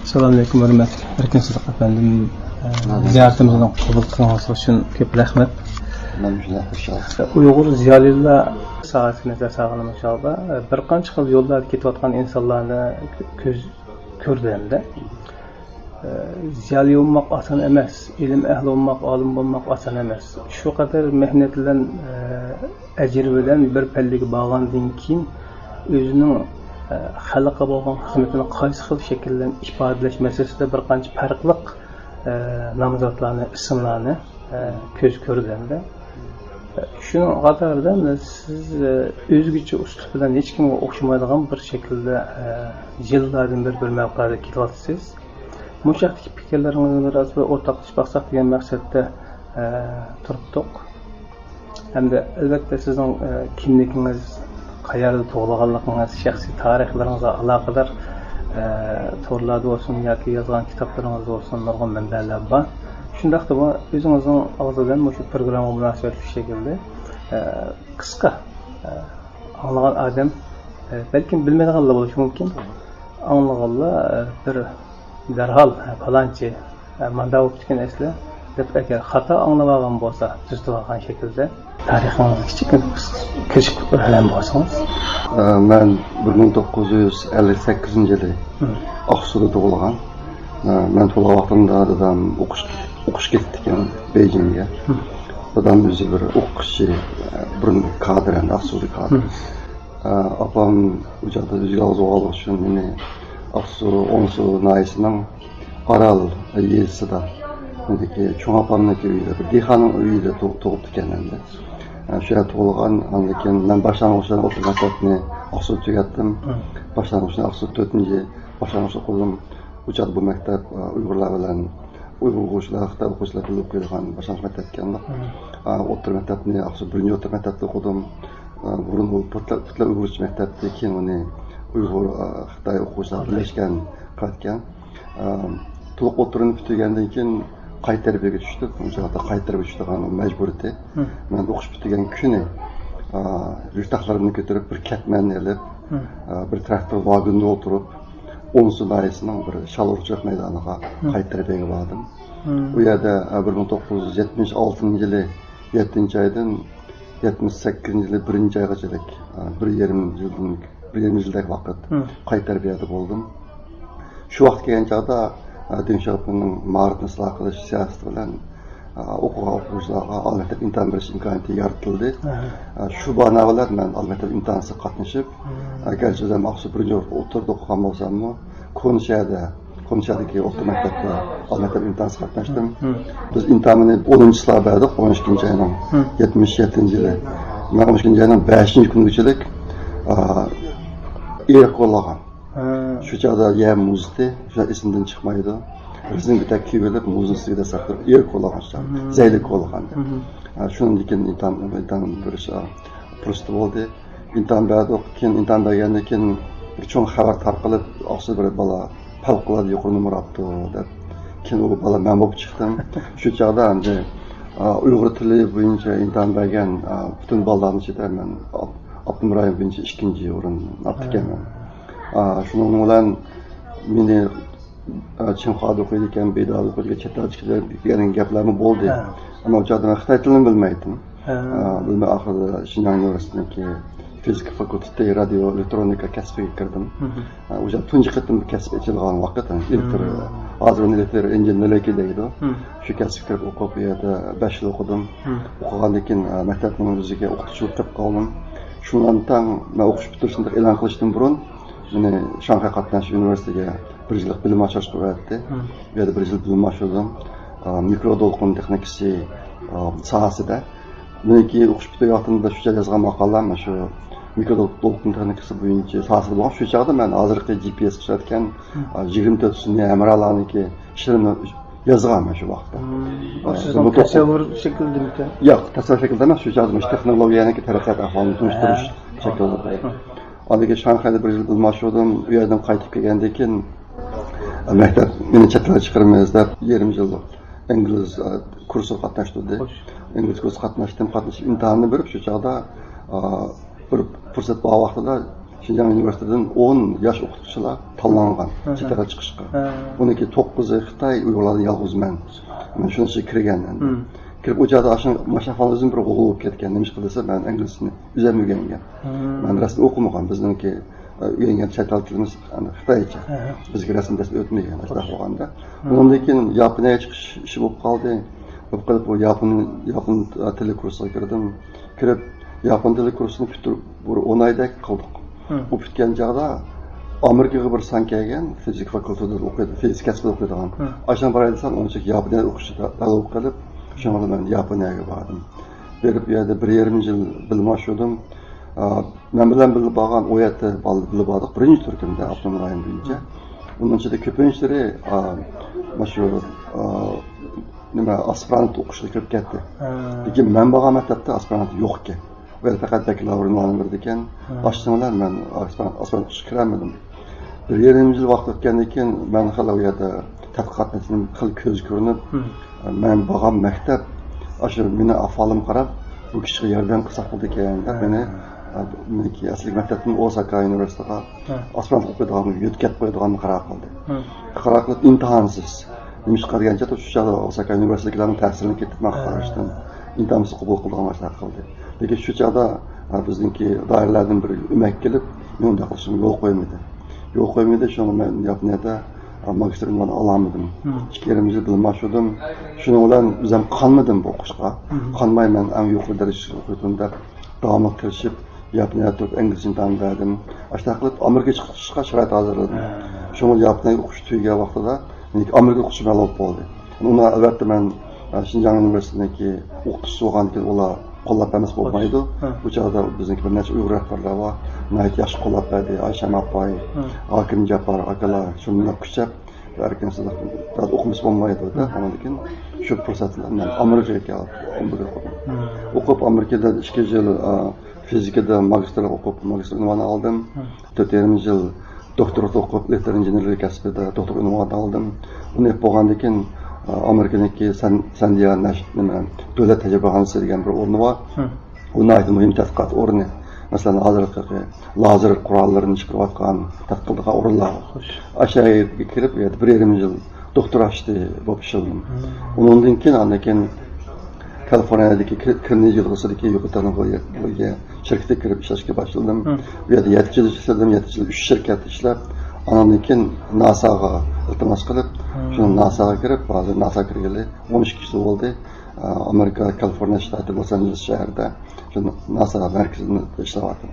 Assalomu alaykum hurmatli Erkin Sidiq efendim. Ziyoratimizni qabul qilganingiz uchun ko'p rahmat. Uyg'ur ziyolilar sohasini tasavvurlash chog'ida bir qancha xil yo'llarda ketayotgan insonlarni ko'rdim-da. Ziyoli olmak oson emas, ilm ehli olmak, olim olmak oson emas. Shu qadar mehnat bilan ajr bilan bir pallaga borgandan keyin o'zining xalqqa bo'lgan xizmatini qaysi xil shaklda ifodalash masalasida bir qancha farqli nomzodlarni, ismlarni ko'z ko'rganda shuning qatorida siz o'zgacha uslub bilan hech kimga o'xshamaydigan bir shaklda yillardan bir mavqeda kelyapsiz. Bu şekildeki fikirlerinizni biraz bir ortaklaşıp baksak degan maqsadda turibdik. Hem de elbette sizin kimligingiz, qayerda tug'ilganligingiz, shaxsiy tarixlaringizga aloqador to'rlarda olsun yoki yozgan kitoblaringizda olsun nurg'un manbalar bor. Shundaqda bu o'zingizning og'zidan shu programma munosabatli shaklda qisqa anglagan odam balkim bilmaydiganlar bo'lishi mumkin. Anglaganlar bir derhal falanchi manda bo'lib ketgan esla deb agar xato anglamagan bo'lsa tuzdigan shaklda tarixingizni kichikroq ko'chib o'tgan bo'lsangiz. Men 1958-yili Oqsuda tug'ilgan. Men to'la vaqtimda dadam o'qish ketdi ekan Beijingga. Dadam o'zi bir o'quvchi, bir kadr endi Oqsuda kadr. Apam o'jada o'ziga o'zg'olib uchun meni Onsu naisining Aral yezisida dediki cho'ng opamniki uyida bir dehqonning uyida tug'ibdi ekan endi. Shu yerda tug'ilgan, lekin men boshlang'ichdan o'qib maktabni Oqsuda tugatdim. Boshlang'ichdan Oqsuda 4-chi boshlang'ich o'qidim. O'chada bu maktab Uyg'urlar bilan Uyg'ur o'quvchilar, Xitoy o'quvchilar bilan o'qiydigan boshlang'ich maktab ekan. O'rta maktabni Oqsuda 1-chi o'rta maktabda o'qidim. Burun Putla Uyg'urcha maktabda keyin uni Uyg'ur Xitoy o'quvchilar birlashgan qatgan. To'liq o'tirini bitirgandan keyin qayta tarbiyaga tushdim. O'shada qayta tarbiyaga tushgan majbur edi. Men o'qish bitirgan kuni yurtdoshlarımni ko'tarib bir katmanni olib, bir traktor vagonida o'tirib, Onsu naisining bir shalurchilik maydoniga qayta tarbiyaga bordim. U yerda 1976-yili 7-oydan 78-yili 1-oygacha 1,5 yillik vaqt qayta tarbiyada bo'ldim. Shu vaqt kelgan chog'da Denshopning ma'rifni isloh qilish siyosati bilan o'qigan o'quvchilarga albatta imtihon berish imkoniyati yaratildi. Shu bana bilan men albatta imtihonga qatnashib, garchi o'zim Oqsuda 1-chi o'rtada o'qigan bo'lsam-mu, Konishadagi o'rta maktabda albatta imtihonga qatnashdim. Biz imtihonni 10-slar berdik, 12-oyning 77-yili. Men 12-oyning 5-kungacha qo'llagan. Shu chog'da yer muzdi, shu esimdan chiqmaydi. Bizning bitta kiyilib muzni ustida saqlab qo'llagan chog', zaylik qo'llagan. Shundan keyin imtihon berish prosta bo'ldi. Imtihon berdik, keyin imtihon bergandan keyin bir cho'ng xabar tarqalib, Oqsuda bir bola favqulodda yuqori nomer olibdi deb. Keyin u bola men bo'lib chiqdim. Shu chog'da endi Uyg'ur tili bo'yicha imtihon bergan butun bolalarning ichida men Abdumrayev bo'yicha 2-o'rin olibman. Shuning bilan meni Chimxoda o'qiydi ekan, Bedada o'qiydi, chet elga chiqdi degan gaplarmi bo'ldi. Ammo o'chada men xitoy tilini bilmaydim. Bilmay oxirida Shinjang universitetidagi fizika fakultetida radio elektronika kasbiga kirdim. O'sha tunji qatim kasb ochilgan vaqt, hozir uni elektr injenerligi deydi. Shu kasbga kirib o'qib, u yerda 5 yil o'qidim. O'qigandan keyin maktabning o'ziga o'qituvchi bo'lib qoldim. Shundan tang men o'qish bitirishni e'lon qilishdan burun meni Shanxay qatnashish universitetiga 1 yillik bilim ochish qo'ydi. Bu yerda 1 yil bilim ochdim. Mikroto'lqin texnikasi sohasida. Meniki o'qish bitirganimda shu yerda yozgan maqolam shu mikroto'lqin texnikasi bo'yicha sohasida bo'lgan. Shu chog'da men hozirgi GPS ishlatgan 24 sun'iy amralarniki ishlarini yozgan shu vaqtda. Sizning tasavvur shaklida yo'q, tasavvur shaklida emas, shu chog'da texnologiyaniki taraqqiyot ahvolini tunishtirish shaklida. Haliga Shanxayda 1 yil bilim ochdim. U yerdan qaytib kelgandan keyin maktab meni chet elga chiqarmaymiz deb 20 yil ingliz kursi qatnashdim. Ingliz kursi qatnashib imtihonni berib, shu chog'da bir fursat bor vaqtida Şinjan Üniversitesi'nin 10 yaş o'qituvchilar tanlangan chetga chiqishga. Buniki 9'u Xitoy, Uyg'urlardan yolg'iz men. Men shuni ichiga kirganman. Kirib o'chada mashafani o'zim bir o'g'il bo'lib ketgan. Nima qilsa men inglizini o'rgangan. Men rasm o'qimagan. Bizniki o'rgangan chet tilimiz Xitoycha. Bizga rasm dars o'tmagan. Shunaqa bo'lganda. Undan keyin Yaponiyaga chiqish ishi bo'lib qoldi. Bo'lib qolib bu yapon tili kursiga kirdim. Kirib yapon tili kursini bitirib bir 10 oyda qildik. Bu bitgan chog'da Amerikaga bir san kelgan, fizik fakultetida o'qiydi, fizik kasbida o'qiydigan. Asham boray desam, uncha Yaponiyada o'qishga talab qilib, shunga men Yaponiyaga bordim. Berib bu yerda 1,5 yil bilim oshirdim. Men bilan bilib borgan o yerda bilib bordik, birinchi turkumda avtonom rayon bo'yicha. Undan ichida ko'pinchilari shu nima aspirant o'qishga kirib ketdi. Lekin men borgan maktabda aspirant yo'q ekan. Ve fakat bakalavrın olanlardı ekan, açtımlar men aspirant o'qishga kiramadim. 1,5 yil vaqt o'tgandan keyin men hali u yerda tadqiqot natijasim xil ko'z ko'rinib, men borgan maktab shu meni ahvolim qarab, bu kishiga yordam qilsa bo'ldi ekan deb meniki asli maktabim Osaka universitetiga aspirant o'qiydigan yo'tkab qo'yadiganini qaror qildi. Qaror qilib imtihonsiz. Nima chiqargancha shu chog'da Osaka universitetlarning ta'sirini ketib qarashdim. İmtihonsiz qabul qilgan mashaq qildi. Lekin shu chog'da bizniki doiralardan biri o'mak kelib, men unda qilishim yo'l qo'ymadi. Yo'l qo'ymadi, shuni men Yaponiyada magistr unvoni olamadim. 2 yil bilim oshirdim. Shuning bilan o'zim qolmadim bu o'qishga. Qolmayman, ham yuqori darajada o'qituvda davomli kirishib, Yaponiyada turib ingliz imtihon berdim. Ashta qilib Amerikaga chiqishga sharoit hozirladim. Shuni Yaponiyaga o'qish tugagan vaqtida men Amerikaga o'qishim ma'lum bo'ldi. Uni albatta men Şinjan Üniversitesi'ndeki o'qituvchi bo'lgandan keyin ular qo'llab emas bo'lmaydi. Bu chog'da bizniki bir necha Uyg'ur rahbarlar bor. Nayt yaxshi qo'llab berdi. Aysha Mapay, Hakim Japar akalar shunday kuchab erkin sizlar o'qimiz bo'lmaydi da. Ondan keyin shu fursatlarni Amerikaga o'qib Amerikada 2 yil fizikada magistr o'qib magistr unvoni oldim. 4,5 yil doktorat o'qib elektr injenerlik kasbida doktor unvoni oldim. Uni bo'lgandan keyin Amerika'daki San Diego Devlet Tecrübehanesi degan bir o'rni bor. Uni aytib muhim tadqiqot o'rni. Masalan, hozirgi lazer qurollarini chiqarayotgan tadqiqotga o'rinlar. Aşağıya kirib, 1,5 yil doktorat bo'lib ishladim. Undan keyin Kaliforniyadagi Carnegie yig'ilisidagi yuqori texnologiya shirkatga kirib ishlashga boshladim. Bu yerda 7 yil ishladim, 7 yil 3 shirkatda ishlab, ondan keyin NASA'ga iltimos qilib, shuni NASA'ga kirib, hozir NASA kirgili 12 yil bo'ldi. Amerika Kaliforniya shtati Los Angeles shahrida shuni NASA markazida ishlayapman.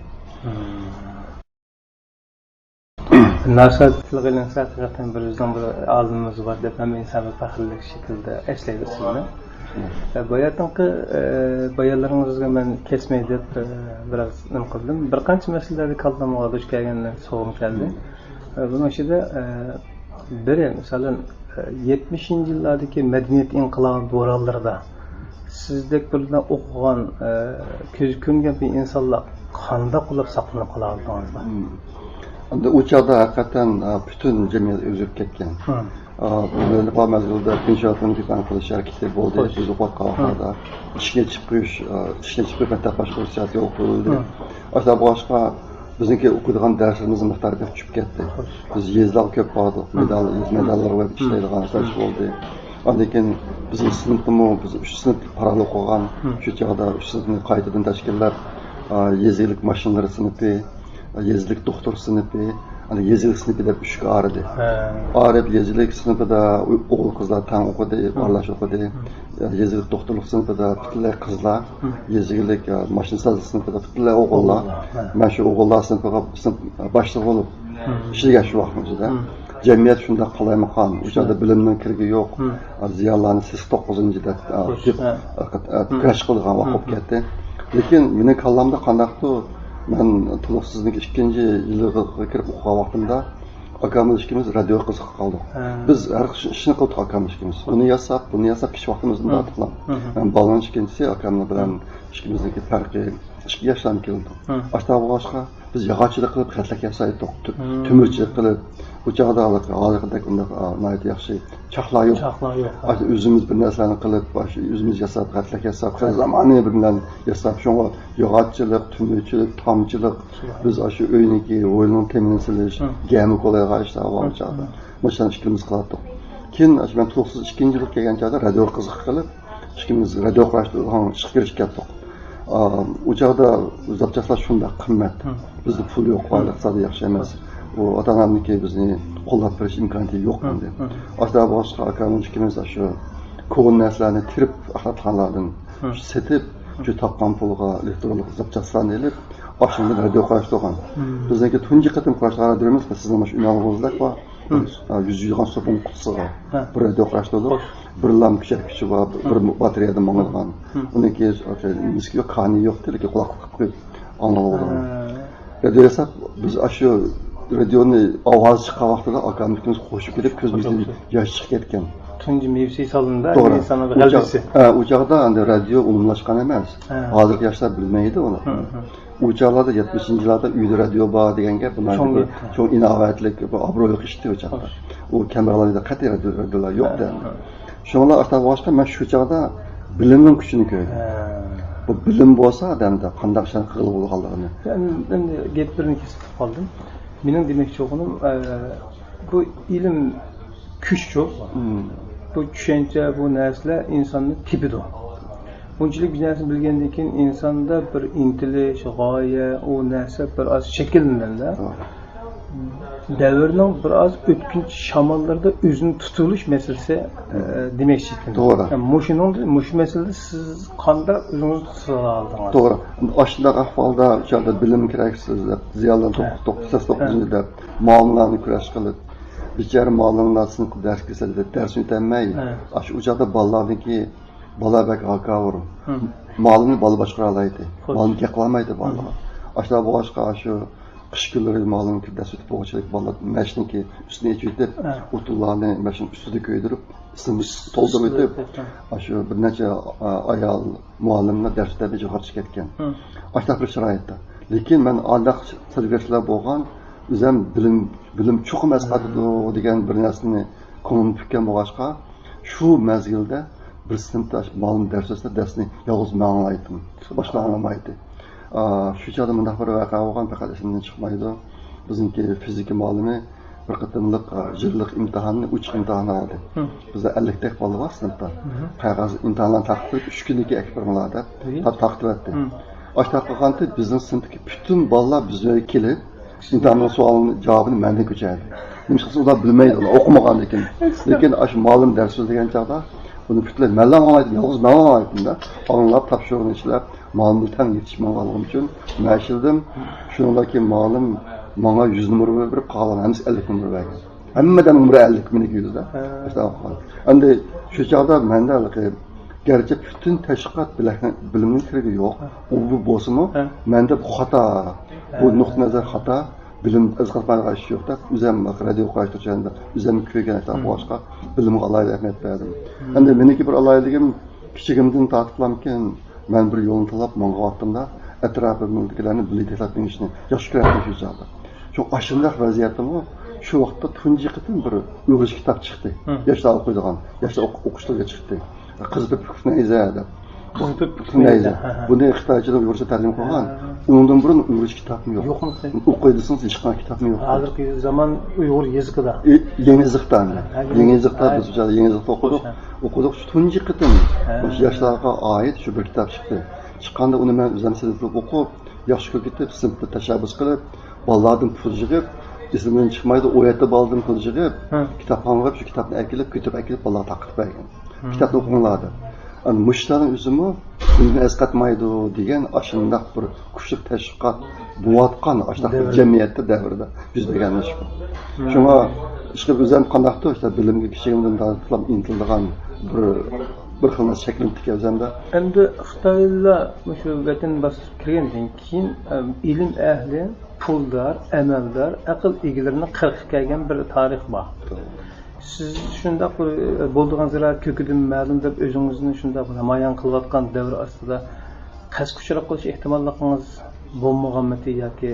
NASA tilg'ilinsa haqiqatan bir o'zdan bir olimimiz bor deb hamma inson faxrli shaklda eslaydi sizni. Bayonlaringizga men kesmay deb biroz nim qildim. Bir qancha masalalarda kallamga duch kelganlar so'g'im keldi. Bunun ichida biri masalan 70-yillardagi madaniyat inqilobi bo'ronlarida sizdek birdan o'qigan ko'z ko'rgan bir insonlar qanday qilib saqlanib qolardingizlar? U chog'da haqiqatan butun jamiyat o'zib ketgan. Böyle bazı inşaatın bir qilish harakati bo'ldi. Biz o'qiyotganlarda ishga chiqib maktab boshqaruvchisi yo'q bo'ldi. Aslida boshqa bizniki o'qiydigan darsimizni miqdori tushib ketdi. Biz yezlar ko'p bordik, medallar va ishlaydigan dars bo'ldi. Ondan keyin bizning sinfimiz, biz 3 sinf paralel o'qigan, shu chog'da 3 sinfni qaytadan tashkillab, yezilik mashinalari sinfi, yezilik doktor sinfi, hani yezilik sınıfı da üç ağrıdı. Ağrıp yezilik sınıfı da oğul kızlar tam okudu, arlaş okudu. Yezilik doktorluk sınıfı da bütünler kızlar. Yezilik maşinsazlık sınıfı da bütünler oğullar. Ben şu oğullar sınıfı başlık olup işe şu vaxtımızda. Cemiyet şunda kalaymakan, uçada bilimden kirgi yok. Ziyalarını 9-da kıraş kılgan vakıp gitti. Lekin meni kallamda qandaqdı? Ben tuluqsizlik 2 yılga kirib o'qigan vaqtimda akamız ikimiz radioga qiziqib qoldik. Biz har ishni qildik akamız ikimiz. Buni yasab kishi vaqtimizni batqilab. Men bolaning ikkinchisi akamni bilan ikkimizniki farqi 2 yoshdan keldi. Ashta boshqa biz yog'ochchilik qilib xatlik yasaydik, tumirchilik qilib, bu chog'da hozirgidek unday yaxshi chaqlar yo'q. O'zimiz bir narsalarni qilib, o'zimiz yasab, xatlik yasab, zamonaviy bilan yasab, shunga yog'ochchilik, tumirchilik, tomchilik, biz shu uyniki, o'yinning teminini silish, gami qo'layga ishlar bor chog'da. Mana ishimiz qilardik. Keyin men to'xsiz 2-yilga kelgan chog'da radio qiziq qilib, ishimiz radio qilishdi, chiqib kelishib ketdik. O chog'da zapchastlar shunday qimmat. Bizda pul yo'q, iqtisodiy yaxshi emas. O ota-onamniki bizni qo'llab berish imkoniyati yo'q endi. Ota boshqa akalarimiz shu ko'n narsalarni tirib, axlatxonalardan setib, shu topgan pulga elektronlik zapchastlarni olib, oshimda radio qilish to'g'an. Bizniki tunji qatim qilishlar radiomiz, sizning mana shu inanılmazlik bor. 100 yilgan sopun qutisiga bir radio qilish to'g'ri. Bir lam kuchaytgichi bor, bir batareyada mangilgan. Uniki miski qani yo'q, lekin quloqqa qo'yib anglab oldim. Radio yasab biz shu radioni ovoz chiqqan vaqtida akamizimiz qo'shib kelib ko'zimizdan yosh chiqib ketgan. Tunji mevsi solunda insonlar g'albisi. U chog'da endi radio umumlashgan emas. Hozirgi yoshlar bilmaydi uni. U chog'larda 70-yillarda uyda radio bor degan gap bundan cho'ng inovatlik, obro'li ishdi u chog'da. U kameralarda qat'iy radiolar yo'qdi. Shunlar ortaq boshqa men shu chog'da bilimning kuchini ko'rdim. Bu bilim bo'lsa odamda qanday ishlar qilib bo'lganligini. Endi gaplarni kesib qoldim. Mening demoqchi bo'lganim bu ilm kuchchu. Bu tushuncha, bu narsalar insonni tepidi. Bunchalik bir narsani bilgandan keyin insonda bir intilish, g'oya, u narsa bir oz shakllanadi. Davrning bir oz o'tkinchi shamollarda o'zini tutilish masalasi demoqchi edim. To'g'ri. Mush masalada siz qanday o'zingizni tuta oldingiz? To'g'ri. Ashunday ahvolda o'shanda bilim keraksiz deb, ziyondan to'xtatib, muammolarni kurash qilib, bichara muammolarni dars kesildi, dars o'tmay, shu o'chada bolalarniki bola bak akavur. Ma'lumni bola boshqara oladi. Ma'lum qilmaydi bolalar. Ashlar boshqa shu qish kunlari ma'lum ki dars o'tib bo'lchilik bolalar mashinki ustini ichib, o'tullarni mashin ustida ko'ydirib, ismini to'ldirib o'tib, shu bir necha ayol muallimlar darsda bejo'xor chiqib ketgan. Ashlar bir sharoitda. Lekin men aldaq sargashlar bo'lgan, o'zim bilim chuqur masqatidi degan bir narsani ko'nglim tutgan bo'lg'achqa, shu mezgilda bir sinfda ma'lum darsni yolg'iz men anglaydim. Boshqa anglamaydi. Shu chog'da bunday bir voqea bo'lgan, faqat esimdan chiqmaydi. Bizniki fizika ma'lumi bir qatimliq yillik imtihonni, 3 imtihon oldi. Bizda 50 ta bola bor sinfda. Qog'oz imtihonlarni taqdirib 3 kunlik ekspertlarda taqdir etdi. Ashta qilganda bizning sinfdagi butun bolalar bizga kelib, imtihonning savolini javobini mendan ko'chirdi. Nimasi ular bilmaydi, ular o'qimagan ekan. Lekin shu ma'lum dars so'zlagan chog'da buni butunlay mendan olmaydi, yolg'iz men olmaydim-da. Anglab topshiruvni ishlab, ma'lumni tam yetishmaganligim uchun mashildim. Shuningdek ma'lum menga 100 numar berib qolgan, hamma 50 numar bergan. Hammadan umr 50 minlik yuzda. Endi shu chog'da menda gerçi bütün teşkilat biliminin kirigi yo'q. Bu bo'lsa-mu, menda bu xato. Bu nuqta nazar xato. Bilim izg'atmaliga ish yo'qda. O'zim radio qo'yishda, o'zim ko'rgan boshqa bilimga alohida ahamiyat berdim. Endi meniki bir alohidligim kichigimdan tortiblamkin, men bir yo'lni tanlab menga otdimda atrofimdagilarni bilib ishni yaxshi ko'rardim shu chog'da. Shu ashunday vaziyatimda shu vaqtda tunji qitim bir o'g'rish kitob chiqdi. Yoshlar o'qiydigan, yoshlar o'qishlarga chiqdi. Qizib kufnayza deb. Kufnayza. Buni Xitoychadan Uyg'urcha tarjima qilgan. Undan burun Uyg'urcha kitobim yo'q. Yo'qmi? O'qiydisangiz hech qanday kitobim yo'q. Hozirgi zamon Uyg'ur yozig'ida. Yangi yozig'dan. Yangi yozig'da biz yangi yozig'da o'qidik. Shu tunji qitim yoshlarga oid shu bir kitob chiqdi. Chiqqanda uni men o'zim sizib o'qib, yaxshi ko'rib, sinfda tashabbus qilib, bolalardan pul yig'ib, ismimdan chiqmaydi, o'yatda boladan pul yig'ib, kitobxonaga shu kitobni akilib, ko'tib bolalar taqib bergan. Kitobni o'qinglardi. Mushlarning o'zimi bunga esqatmaydi degan ashundaq bir kuchli tashviqot bo'layotgan ashundaq bir jamiyatda davrda yuz bergan ish. Shunga ishqib o'zim qandaqdir işte bilimga kichigimdan tortilib intilgan bir xil shaklni tikazanda. Endi Xitoylar shu vatan bosib kirgandan keyin ilm ahli, puldor, amaldor, aql egalarini qirqib kelgan bir tarix bor. Siz shunday bo'ldigan ziroat ko'kidan ma'lum deb o'zingizni shunday namoyon qilayotgan davr ostida qasd kuchroq qilish ehtimolligingiz bo'lmaganmidi yoki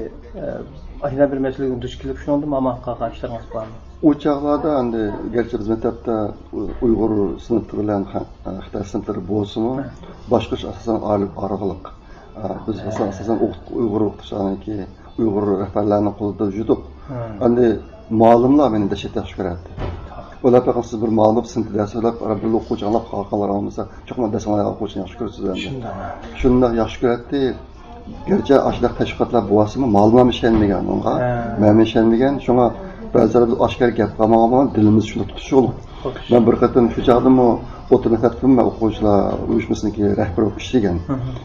aynan bir masalaga duch kelib shundami amal qilgan ishlaringiz bormi? O çağlarda hani gerçi biz mektepte Uygur sınıfı bilen Xitay sınıfları bolsun, başka asasen arıqlıq. Biz asasen Uygur okuduğumuz ki Uygur rehberlerinin kolunda juduq. Hani malumlar beni de şiddet şükürədi. Olar pəqən siz bir malum sınıfı dərsə olaq, bir oxucu anlap qalqanlar almışsa, çox mən dəsən ayağı oxucu yaxşı görürsünüz. Şunda yaxşı görədi. Gerçi aşılıq təşviqatlar boğasımı malumlar işlənməyən onğa, mənim işlənməyən. Şuna bəziləri biz aşkar gəp qalmağıma dilimiz şunu tutuşu olub. Ben bir qatım şu çağdım o otomatik ve oxucular uyuşmasındaki rəhbər olub işləyən,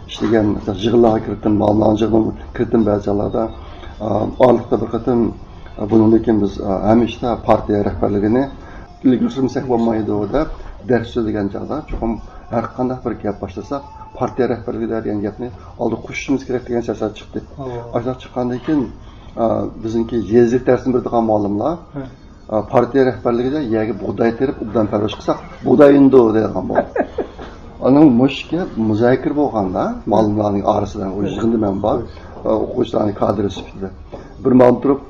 məsələn, jığılağa kiritdim, malumların jığılağa kiritdim bəzilərdə. Ağırlıqda bir qatım bununla biz həmişdə partiya rəhbərligini ilgili sürmesek olmaydı o da ders söyleyen çağda çoxum her qandaq bir gap başlasaq partiya rəhbərliyi degan gapni aldı qo'shishimiz kerak degan siyosat chiqdi. Aşağı chiqqandan keyin bizimki yezlik dersini berdigan ma'lumlar partiya rəhbərligida yerga bug'doy terib ubdan farrosh qilsak bug'doy indi degan bo'ldi. Onun mushga muzokara bo'lganda ma'lumlarning orasidan o yig'indi men bor o'quvchilarning kadri sifatida bir ma'lum turib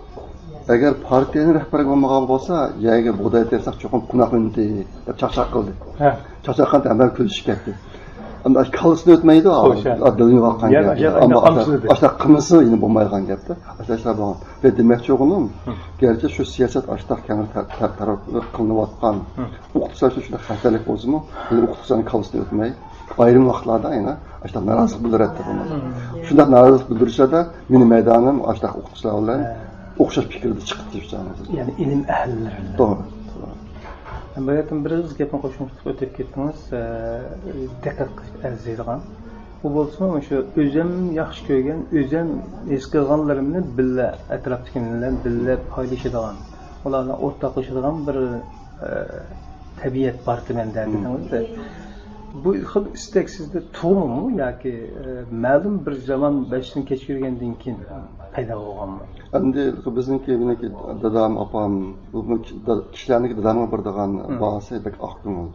agar partiyaning rahbariga bo'lmagan bo'lsa, yerga bug'doy tersak cho'qim qunaq indi deb chaqchaq qildi. Chaqchaqdan hemen kulishib ketdi. Ama kalısını ötmeydi o. Dilini vaqqan gap. Ama aşağı qınısı yine bo'lmaygan gapda. Aşağı bo'lgan. Ve demek çoğunum gerçi şu siyaset aştaq kengir taraflı qılınyotgan o'qituvchilar uchun shunday xatarlik bo'lsa-mu, o'qituvchilarning kalısını ötmey ayrim vaqtlarda yine aştaq norozilik bildiradi bunlar. Shunday norozilik bildirishada meni maydonim aştaq o'qituvchilar bilan o'xshash fikrda chiqib turishamiz. Yani ilim ehlileri. Doğru. Bayatım biraz gapni qo'shimcha o'tib ketdingiz. Diqqat arziydigan. Bu bo'lsa ham shu o'zim yaxshi ko'rgan, o'zim his qilganlarimni billa atrofdagilar billa paylaşadigan, ularni o'rtoqlashadigan bir tabiat bor menda dedingiz-da. Bu xil istak sizda tug'mi yoki ma'lum bir zaman bashdan kechirgandan keyin paydo bo'lganmi? Endi bizniki dadam, apam, bu kishilarniki dadamga birdigan bahsi bek aqko'ngil.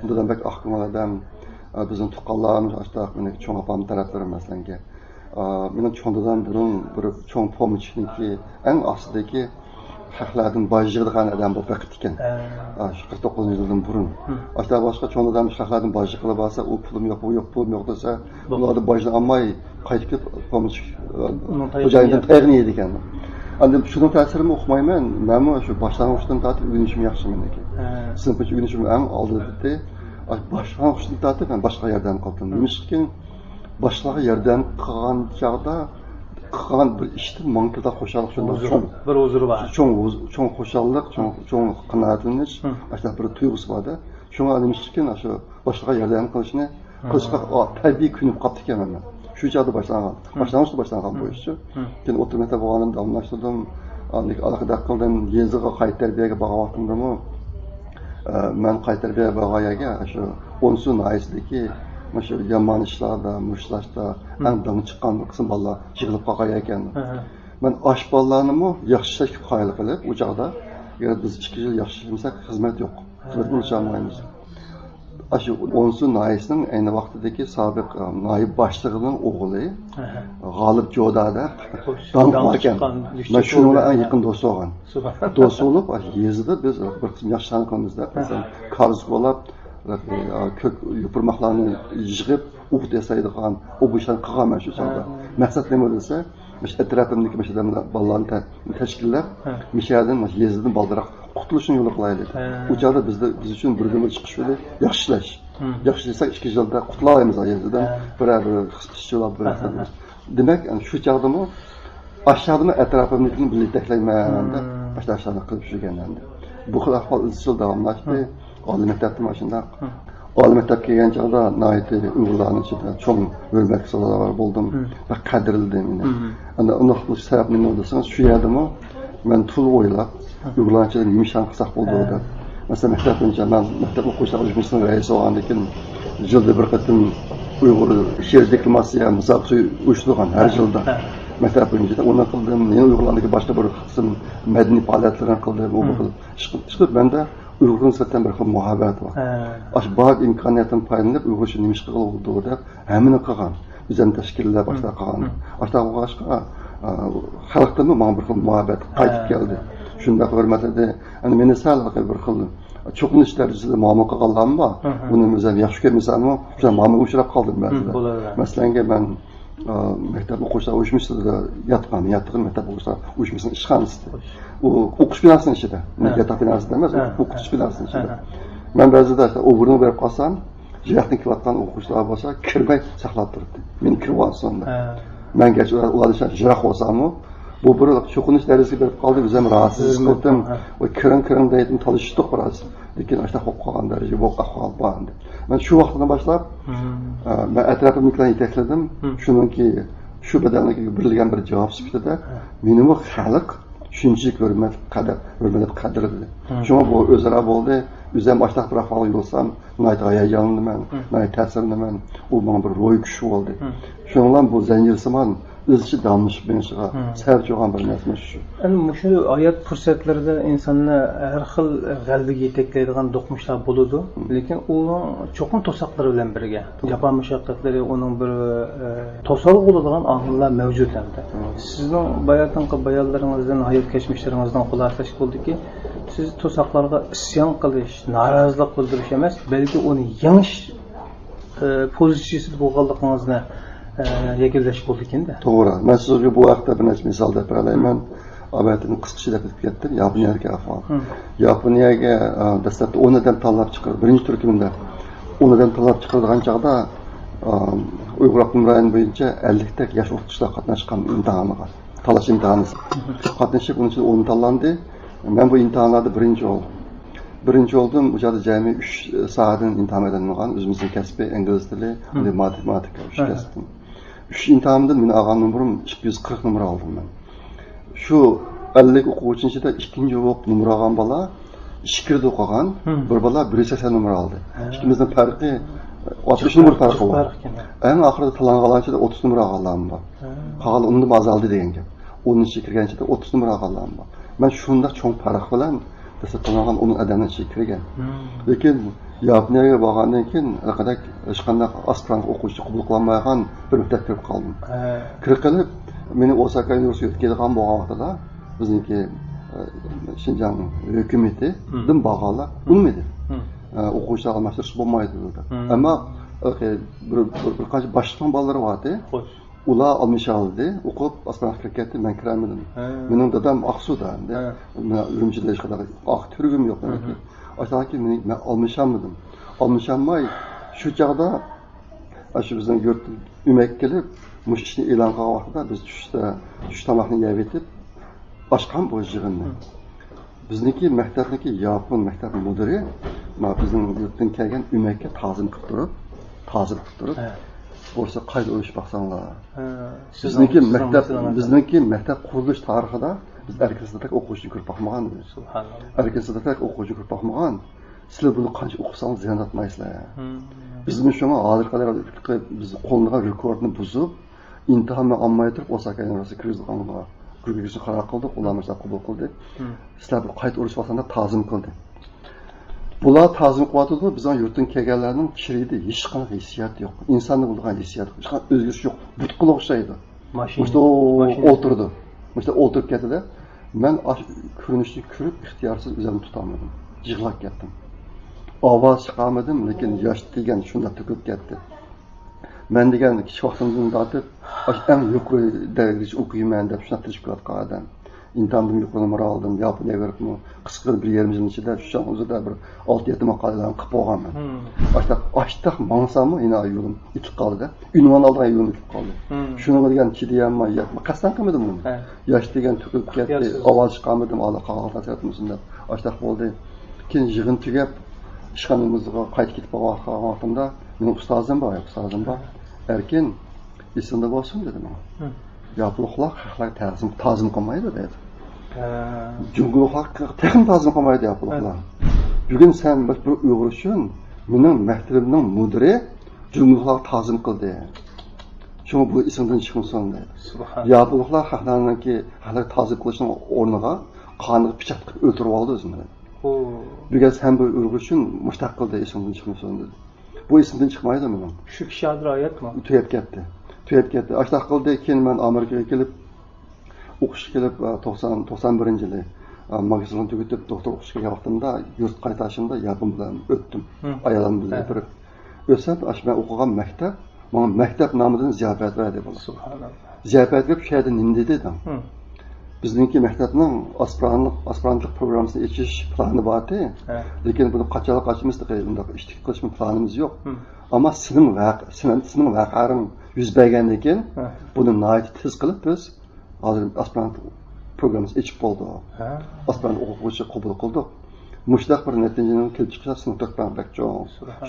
Dadam bek aqko'ngil odam, bizning tuqqanlarimiz ashtaq meni cho'ng apam taraflari masalanki. Mening cho'ng dadam burun bir cho'ng pomichniki eng ostidagi haqlardan bojig'digan odam bo'lib vaqt ekan. 49-yildan burun. Ashta boshqa cho'ng dadam haqlardan bojig qilib olsa, u pulim yo'q, bu yo'q, pulim yo'q desa, ularni bojini olmay qaytib ketib pomich xo'jayindan tayyorni yedi ekan. Endi shunun ta'sirini o'qimayman. Men shu boshlang'ichdan tortib o'rganishim yaxshi meniki. Sinfga o'rganishim eng oldida boshlang'ichdan tortib men boshqa yerdan qoldim. Nimishkin boshqa yerdan qilgan chog'da qilgan bir ishni mankada xo'shalik shunday bir huzuri bor. Cho'ng xo'shalik, cho'ng qanoatlanish, ashta bir tuyg'usi bor-da. Shunga nimishkin shu boshqa yerdan qilishni qilishga tabiiy ko'nib qoldi ekan men. Şu çağda başlanğan bu işçi. Keyin oturmada bo'lganimda almashtirdim. Aloqada qildim, yeziga qayta tarbiyaga borgan vaqtimdami, men qayta tarbiya borganga shu 10 nayisidagi shu yomon ishlarda, mushlashda eng dang chiqqan qism bolalar yig'ilib qolgan ekan. Men osh bolalarni yaxshi qoyil qilib, u chaqda agar biz 2 yil yaxshi ishlamsak, xizmat yo'q. Xizmat qilmaymiz. Aşı 10 naisinin aynı vaxtdaki sabiq naib başlığının oğlu G'olib Jo'dada danqarkan. Ben şununla en yakın dostu olgan. Dostu olup yezide biz bir qism yaxshi tanqimizda, masalan, qarz bo'lib, kök yupurmaqlarni yig'ib, o'q yasaydigan, o bu ishlarni qilganman shu chog'da. Maqsad nima bo'lsa, etrafimdagi bolalarni tashkillab, mishadan yezidan baldiroq qutulishni yo'li qilaylik. Bu chog'da biz uchun birgina chiqish yo'li yaxshi ishlash. Yaxshi ishlasak 2 yilda qutulaymiz yezidan. Bir ishchilar bilan. Demak, shu chog'dami aşağıda etrafımdakini birlikte teklayman deb başlashlarni qilib yurganman. Bu xil ahvol izchil davomlashdi. Oliy maktabda mashina oliy maktabga kelgan chog'da nihoyatda Uyg'urlarning ichida cho'ng hurmat qilsalar bo'ldim va qadrildim meni. Ana unaqa qilish sababi nima desangiz, shu yerdami men tul o'ylab Uyg'urlarcha nimishdan qilsak bo'ldi deb. Masalan, maktabimcha men maktab o'quvchilar uyushmasining raisi bo'lgandan keyin yilda bir qatim Uyg'ur she'r deklamatsiya musobaqasi uyushtirgan har yilda. Maktab bo'yicha uni qildim. Men Uyg'urlarga boshqa bir qism madaniy faoliyatlarni qildim. Bu chiqib menda Uyg'ur nisbatan bir xil muhabbat bor. Ash bor imkoniyatdan foydalanib Uyg'urcha nima ish qilib bo'ldi deb hammani qilgan. üzerine teşkiller başta kalan. Başta o başka halktan mı bana bir xil muhabbet qaytib geldi. Şunda hürmet edi. Yani beni sağlık bir xil çoğunluş derecede muamma kalgan mı? Bunun üzerine yaxşı görmesen mi? Şuna muamma uçurap kaldım ben. Mesela ben mektep okuşlar uyuşmuştu da yattığım mektep okuşlar uyuşmuşsun işkan istedi. O okuş binasının içinde. Yatak binası demez, okuş binasının içinde. Ben bazı da işte o burnu verip kalsam, cihatın kivattan okuşlar olsa kirmey saklap durdu. Beni kirip alsınlar. Ben geç ulaşan jirak olsam mı? Bu bir çoğunluş derecesi verip kaldı, bizim rahatsız kıldım. O kırın deydim, tanıştık biraz. Lekin işte hokkagan derece, bokka kalbandı. Ben şu vaxtdan başlap, ben etrafımdakilerden yetekledim. Şunun ki, şu bedenindeki birligen bir cevap süpütede, benim o xalq şunchalik hürmet qadrledi. Şuna bu özara oldu. Üzem başlaq bırak falı yolsam, nayt hayajanlı men, nayt təsirli men, o bana bir roy küşü oldu. Şundan bu zencirsiman özçü damlış ben çığa, sərc olan bir nəsmə şu. Yani şu hayat fırsatlarında insanlar her xil qalbiga yetekleydiğen dokunuşlar buludu. Lekin onun çoğun tosaqları bilen birge. Japan müşaqqatlari onun bir tosal oladigan anlar mevcut endi. Sizin bayanlarınızdan, hayat geçmişlerinizden xulasaş oldu ki, siz tosaqlarga isyan qilish, norozilik bildirish emas, balki uni yangish pozitsiyasi bo'lganligingizni yakalash bo'ldi ekanda. To'g'ri. Men sizga bu vaqtda bir necha misol deb beraman. Abatini qisqacha deb ketdim. Yaponiyaga ahvol. Yaponiyaga dastlabda 10 dan tanlab chiqardi. Birinchi turkumda 10 dan tanlab chiqargan chaqda Uyg'ur rayoni bo'yicha 50 ta yosh o'qituvchilar qatnashgan imtihonga, talash imtihoni. Qatnashib uning ichida 10 tanlandi. Ben bu imtihanlarda birinci oldum. Bu cadde cami 3 saatin imtihan edenliğin. Özümüzün kesbi, İngiliz dili, matematik 3 kestim. 3 imtihanımda benim ağam numaram 240 numara aldım ben. Şu 50 okuvchi içinde ikinci numara algan bala, Şikir'de okugan, bir bala 180 numara aldı. İkimizin farkı 60 numara farkı var. En ahırda talangalan içinde 30 numara algan var. Kagal ondan azaldı deyen gap. Onun için kirgen içinde 30 numara algan var. Ben şunda çok fark bilen tasarlanan onun adamın şekrigen. Lekin Yaponiyaga borgandan keyin haqida hech qanday aspirant o'quvchi qabul qilinmagan bir muddat kirib qoldim. Kirib qolib, meni Osaka universitetiga kelgan bo'lgan vaqtida bizniki Şinjan hukumati dim bag'ala unmadi. O'quvchilar almashtirish bo'lmaydi dedi. Ammo bir qancha boshqa bolalar vardı. Ular almışaldı, okup aslında hakikati ben kiramadım. Benim dadam Aksu'da, Ürümçi'de hiç kadar aktörüm yok demek ki. Aslında ki ben almışamadım. Almışamay şu çağda şu bizden gördük ümek gelip muş işini ilan kılan vaxtda biz tuş tamaqını yeyip etip başkan bu jığındı. Bizniki mektepdeki yapın mektep müdürü bizim yurtdan kelgen ümekке tazim qilib turib Borsa qayda o'lish baqsanlar. Bizniki maktab qurilish tarixida biz erkinsizdek o'quvchini ko'rib boqmaganmiz. Subhanalloh. Erkinsizdek o'quvchini ko'rib boqmagan. Sizlar buni qancha o'qisangiz ziyon etmaysizlar. Bizning shunga hozir qadar biz qo'lniga rekordni buzib, imtihonni olmay turib Osaka universitetiga kirgizganlar. Kirgizishni qaror qildik, ularni qabul qildik. Sizlar bu qayta o'lish baqsanda ta'zim qildik. Bular ta'zim qilyapti, bizning yurtdan kelganlarning kishida hech qanday hissiyat yo'q. Insonning bo'lgan hissiyat, hech qanday o'zgarish yo'q. Butqul o'xshaydi. Mashina o'tirdi. Mesela o'tirib ketdi. Men ko'rinishni ko'rib ixtiyorsiz o'zimni tutolmadim. Yig'lab ketdim. Ovoz chiqarmadim, lekin yosh degan shunda to'kib ketdi. Men degan kichik vaqtimdan tortib, eng yuqori darajada o'qiyman deb shuna tirishib ketgan odam. İntamdım yuqori numara aldım, Yaponiyaga beribmi, qisqa bir yerim yilning ichida shu o'zida bir 6-7 maqolalarni qilib qo'yganman. Açtaq mansam yine yo'lim itib qoldi. Unvon oldiga yo'lim itib qoldi. Shuni degan chidiyamma, qasdan qilmadim buni. Yosh degan to'kib ketdi, ovoz chiqarmadim, ala qog'ozlar tasarrufimizda. Açtaq bo'ldi. Keyin yig'in tugab, ishxonamizga qaytib ketib qolgan vaqtimda mening ustozim bor. Erkin esimda bo'lsin dedim. Yapılıqlar xalqlar ta'zim qilmaydi dedi. Jungo xalq texnik ta'zim qilmaydi yapılıqlar. Bugun sen bir Uyg'ur uchun mening maktabimning mudiri jungo xalq ta'zim qildi. Shuni bu isimdan chiqmasin dedi. Subhanalloh. Yapılıqlar xalqlarniki xalq ta'zim qilishning o'rniga qonni pichoq qilib o'ltirib oldi o'zini. Bugun sen bu Uyg'ur uchun mustaqil isimdan chiqmasin dedi. Bu isimdan chiqmaydi mening. Shu kishi hozir oyatmi? Tuyab ketdi. tugab ketdi. Ashta qildi, keyin men Amerikaga kelib o'qishga kelib 91-yili magistrni tugatib doktor o'qishga kelgan vaqtimda yurt qaytashimda yapon bilan o'tdim. Ayolim bilan birib. O'sam, men o'qigan maktab, menga maktab nomidan ziyofat berdi bular. Subhanalloh. Ziyofat berib, shu yerda nima dedi dedim. Bizningki maktabning aspirantlik programmasini echish plani bor-ku. Lekin buni qachonqachimiz bunday ishtik qilish planimiz yo'q. Ammo sening vaqaring yuz bergandan keyin buni nihoyat tez qilib biz hozir aspirant programmasini echib bo'ldi. Aspirant o'quvchi qabul qildik. Mushtaq bir natijani kelib chiqsa sinfda bakcho.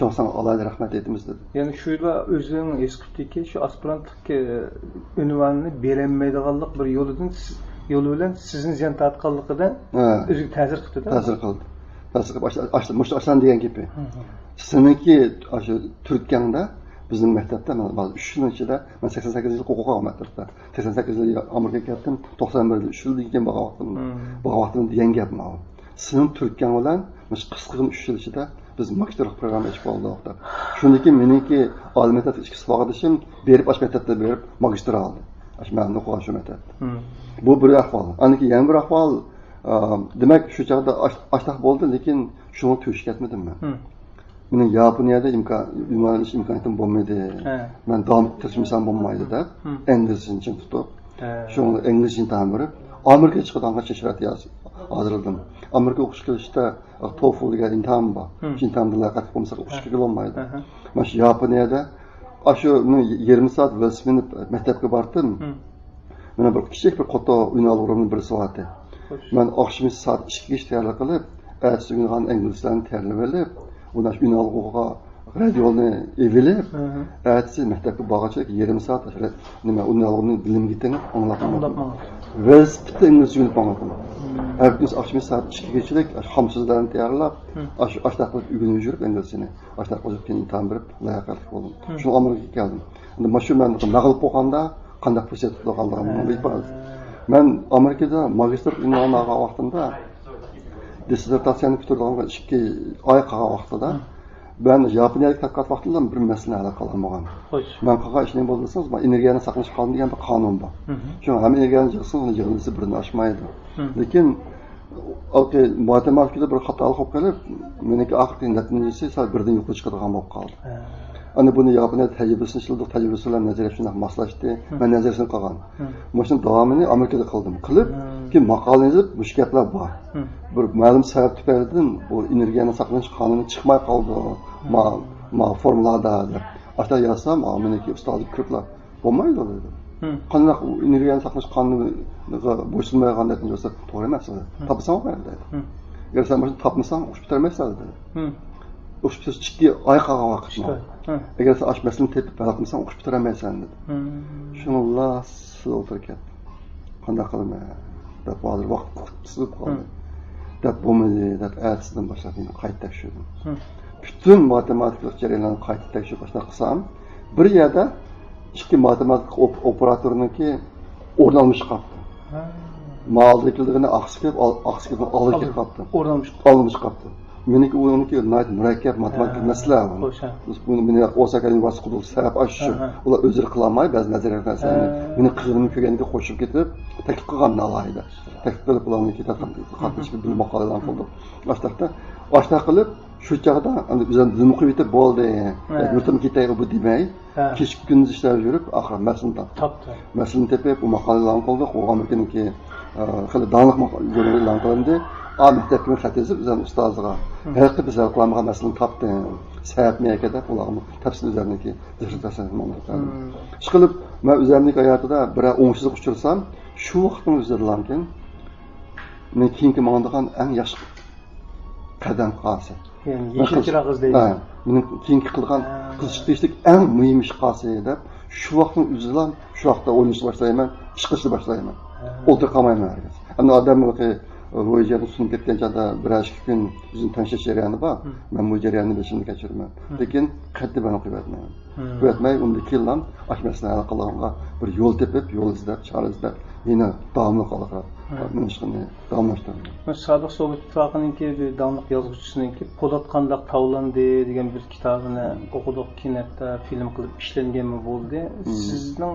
Sho'san Allohga rahmat aytamiz dedi. Ya'ni shular o'zining eskitdiki shu aspirantlik unvonini berilmaydiganlik bir yo'li bilan sizning ziyon tortganligidan o'ziga ta'sir qildi. Ta'sir qildi. Ta'sir qilib mushtaxsan degan gapi. Sizniki shu Turkiyada bizning maktabda mana 3 yil ichida men 88 yil huquq o'qigan maktabda. 88 yil Amerikaga ketdim, 91 yil 3 yil degan vaqtim degan gap ma'lum. Sizning Turkiya bilan mana qisqa 3 yil ichida biz magistrlik programma ichib oldik. Shundan keyin meniki oliy maktab ichki savodishim berib maktabda berib magistr oldi. Men o'qigan shu maktabda. Bu bir ahvol. Aniki yana bir ahvol, demak shu chaqda ashtaq bo'ldi, lekin shuni to'shib ketmadim men. Mening Yaponiyada yo'nalish imkoniyatim bo'lmaydi. Men davom ettirishim bo'lmaydi deb, inglizchani tutib, shuni inglizchani ta'mirib, Amerikaga chiqadigan shart hozirladim. Amerika o'qishga kelishda TOEFL degan imtihon bor. Shu imtihonda laqat bo'lmasa o'qishga kelolmaydi. Mana shu Yaponiyada shu 20 soat velosiped maktabga bordim. Mana bir kichik bir qo'to uynalig'imni bir soati. Men oqshom soat 2 ga tayyorlik qilib, ertasi kuni inglizlarni tayyorlab olib, undan uynalig'ga radioni evilib, ertasi maktabga borgach 20 soat nima uynalig'ni bilimga tengib anglab. Velosipedda inglizcha o'rganib oldim. Her gün akşam saat 2 geçerek hamsızlarını tayarlap, aşağıda ügünü yürüp İngilizceni, aşağıda ozupken imtihan verip layakatlık oldum. Şunu Amerika'ya geldim. Maşhur ben nağılıp boğanda, kandak fırsat tutulduğum bilmez. Ben Amerika'da magistr ünvanı ağa vaxtında, dissertasiyonu bitirdiğim 2 ay qağa vaxtıda, ben Japoniyalik tadqiqat vaxtında bir mesele alakalanmagan. Ben qağa işini bozdursanız, energiyanı saqlash qonuni degan bir qonun bor. Şunu hem energiyanı yığsın, onu yığılısı birini aşmaydı. Lekin matematikada bir xatolik bo'lib qolib, meniki oxirgi natijasi sal birdan yuqori chiqadigan bo'lib qoldi. Ana buni Yaponiya tajribasini shildiq, tajribasi bilan nazariya shunday moslashdi. Men nazariyasini qilgan. Mana davomini Amerikada qildim. Qilib, keyin maqola yozib, bu gaplar bor. Bir ma'lum sabab tufaylidan bu energiyani saqlash qonuni chiqmay qoldi. Ma formulada deb. Asta yozsam, meniki ustozlik kiriblar. Bo'lmaydi dedi. Qanday energiyani saqlash qonuniga bo'ysunmagan natijasi to'g'ri emas edi. Topsam bo'lmaydi dedi. Agar sen buni topmasang, o'qib bitirmaysan dedi. O'qib chiqdi oyqaga vaqt. Agar sen ashmasini tepib baqmasang, o'qib bitiramaysan dedi. Shunullah o'tirgan. Qanday qilaman? Deb hozir vaqt qisib qoldi. Deb bo'lmaydi, deb ertasidan boshlab qayta tekshirdim. Bütün matematik jarayonlarni qayta tekshirib qilsam, bir yerda ikki matematik operatorniki o'rnalmish qoldi. Ma'lumotlarni aqsib olib qoldi. O'rnalmish qoldi. Meniki o'niki murakkab matematik masala. Buni meni Osaka universitetida sabab aşı. Ular o'zlari qila olmay, ba'zi nazariyalarni meni qiziqni ko'rganiga qo'shib ketib, taklif qilgan alayda. Taklif qilib ularni qatnashib bir maqolalar qildi. Boshda qilib shu chaqda o'zim dilni qo'yib yetib bo'ldi. Yurtim ketay bu demay, kechki kunduz ishlar yurib, oxir maslni topdi. Maslni tepib bu maqolalarni qildi. O'g'amnikiniki xili daniq maqolalar qilindi. Maktabga xatizib o'zim ustozga haqiqiy biz qilmagan maslni topdi. Sabab miyakada ularni tafsil üzeriniki dissertasiyani qildim. Chiqilib, men o'zimning hayotida bir o'ngsizlik uchirsam, shu vaqtning o'zlaridan men keyingi ma'nodan eng yaxshi qadam qolsa. Yani yeşilchiroq izlaydi. Mening keyingi qilgan qilishlik eng muhim ish qolsa deb, shu vaqtning o'zidan shu vaqtda o'ylashni boshlayman, ish qilishni boshlayman. O'tirib qolmayman. Endi odamlarga ro'yxatga sunib ketgan chog'da bir ikki kun o'zini tanishish jarayoni bor. Men bu jarayonni beshimda kechiraman. Lekin qat'iy bana qo'ymayman. Qo'yatmay unda kelam ashmasini hal qilganga bir yo'l tepib, yo'l izlab, chora izlab, yana davomli qilib minishni davomlashtirdim. Sobiq Sovet İttifaqınınki bir davomli yozuvchisininki Po'lat qandoq tavlandi degan bir kitobini o'qidik, kinotda film qilib ishlangan bo'ldi. Sizning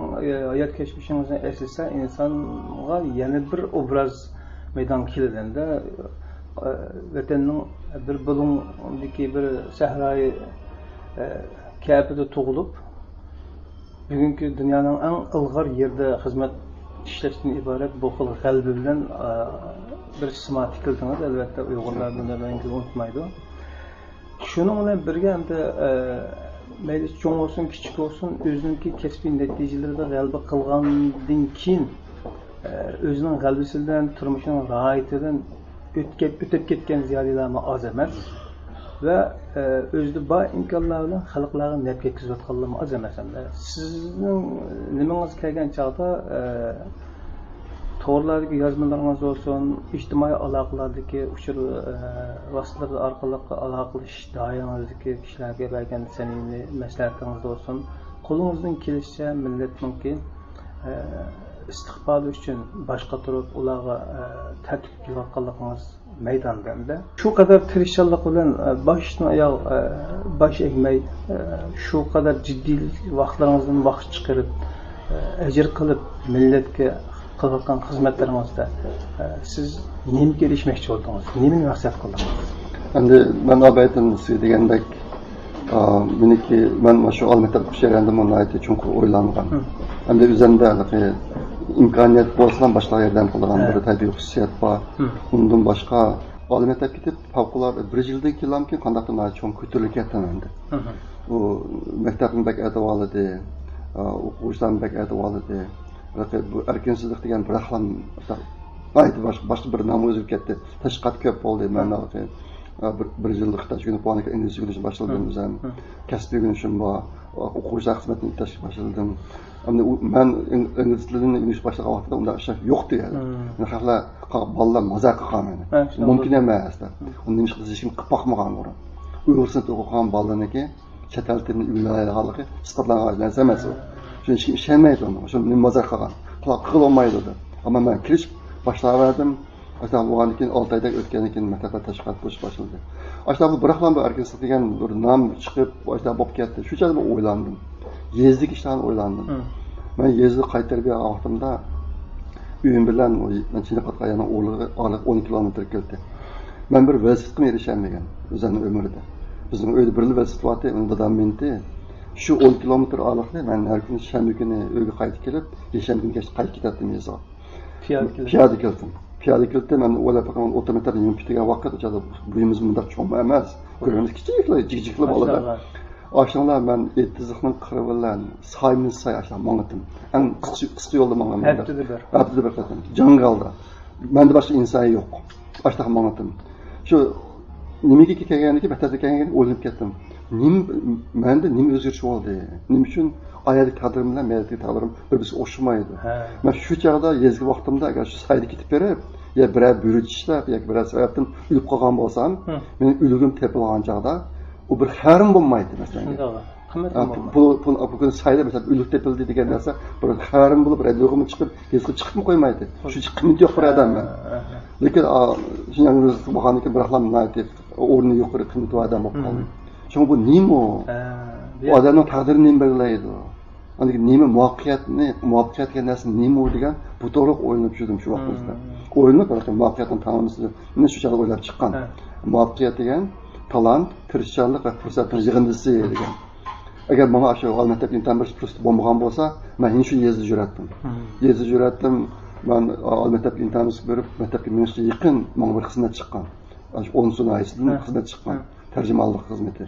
hayot kechmishingizni eslasa insonga yana bir obraz meydan kelganda vatanning bir bo'lumdagi bir sahroyi kafida tug'ilib bugungi dunyoning eng ilg'or yerda xizmat ishlashdan iborat bu xil g'albi bilan bir sima tikildingiz. Albatta Uyg'urlar buni unutmaydi. Shuning bilan birga endi mayli cho'ng bo'lsin, kichik bo'lsin, o'zining kasbiy natijalarida g'alaba qilgandan keyin o'zining g'albisidan, turmushining rohatidan o'tib ketgan ziyolilar oz emas va o'zida bor imkonlar bilan xalqlarga naf yetkazayotganlar oz emas. Sizning nimangiz kelgan chog'da to'g'rilardagi yozmalaringiz bo'lsin, ijtimoiy aloqalardagi uchur vositalar orqali aloqalash doirangizdagi kishilarga bergan samimiy maslahatingiz bo'lsin, qo'lingizdan kelishicha millatningki istiqboli uchun boshqa turib ularga tartib qilayotganligingiz maydonda shu qadar tirishchilik bilan boshdan oyoq bosh egmay shu qadar jiddiy vaqtlaringizdan vaqt chiqarib ajr qilib millatga qilayotgan xizmatlaringizda siz nimaga erishmoqchi bo'ldingiz? Nimani maqsad qildingiz? Endi men abaydan siz degandek meniki men shu Olmaota o'qish jarayonida bunday chunqur o'ylangan. Endi o'zimda imkoniyat bo'lsa boshqa yerdan qilgan bir tabiiy xususiyat bor. Undan boshqa Olmaota ketib favqulodda bir yildan keyin qandaqdir cho'ng ko'tarilib ketdim endi. U maktabni bak aytib oldi, o'quvchilarni bak aytib oldi. Bu erkinsizlik degan bir xil boshqa bir nom o'zib ketdi. Tashqat ko'p bo'ldi. Men bir yillik Xitoy universitetiga ingliz tilini boshladim o'zim. Kasbiy yunishim bor. O'quvchilar xizmatini tashkil boshladim. Men ingliz tilini ingliz boshlagan vaqtda unda ish yo'qdi yani. Xalqlar bolalar maza qilgan meni. Mumkin emas. Uni nima qilishim qilib boqmagan bo'lar. Uyg'urcha o'qigan bolalarniki chet el tilini o'rganayotganligi isbotlangan narsa emas u. Shuning uchun ishonmaydi uni. Shuni maza qilgan. Qilib olmaydi edi. Ammo men kirish boshladim. Aslında bu anki 6 ayda ötkenlik keyin maktabda tashqat bo'lish boshlandi. Aslında bu biroq bir erkinlik degan bir nom chiqib, aslında bo'lib ketdi. Shu joyda o'ylandim. Yezdik ishlarni o'ylandim. Men yezdi qayta tarbiya vaqtimda uyim bilan men Chinoqatga yana o'g'liga 10 kilometr keldi. Men bir velosipedga erishamagan o'zining umrida. Bizning uyda bir velosiped bor edi, unda dadam menti. Shu 10 kilometr oraliqda men har kuni shanba kuni uyga qaytib kelib, shanba kuni kech qaytib ketdim yezga. Piyoda keldim. Piyoda keldim, men o'ylab qolgan o'tometrni yumib ketgan vaqt o'chadi. Buyimiz bunda cho'ng emas. Ko'ramiz kichiklar bolalar. Aşağılar ben etizlikning qiri bilan saymin say aşağı mangıtım. En qisqa yo'lda mangan. Hepti bir qatam. Jangalda. Mende boshqa inson yo'q. Aşağı mangıtım. Shu nimaga kelganiki, batazga kelganiki o'ylab ketdim. Mende nima o'zgarish bo'ldi? Nima uchun ayadi kadrim bilan meniki kadrim bir-birisiga o'xshamaydi? Men shu chog'da yezgi vaqtimda agar shu sayda ketib berib, ya birar buyruq ishlab, yoki birar sababdan o'lib qolgan bo'lsam, men o'ligim tepilgan chog'da u bir harim bo'lmaydi masalan. Bu sayda mesela o'lik tepildi degan narsa bir harim bo'lib, radioga chiqib, hezga chiqib qo'ymaydi. Shu qiymati yo'q bir odamman. Lekin shunday bo'lganiki bir xil naytib o'rni yuqori qiymati odam bo'lib qoldi. Çünkü bu nima? O adamning taqdirini nima belgilaydi? Hani nima muvaffaqiyat degan narsa nima degan bu to'g'ri o'ylab yurdim shu vaqtda. O'yinib balki muvaffaqiyatning ta'minisi men shu chog'da o'ylab chiqqan. Muvaffaqiyat degan talant, tirishchilik va fursatning yig'indisi degan. Agar mana shu Olmaota imtihon bir fursat bo'lmagan bo'lsa, men shu yezda juratdim. Yezda juratdim. Men Olmaota imtihonni berib, maktabga menga yaqin menga bir xizmat chiqqan. 10 so'm aysidan xizmat chiqqan. Tercümanlık hizmeti.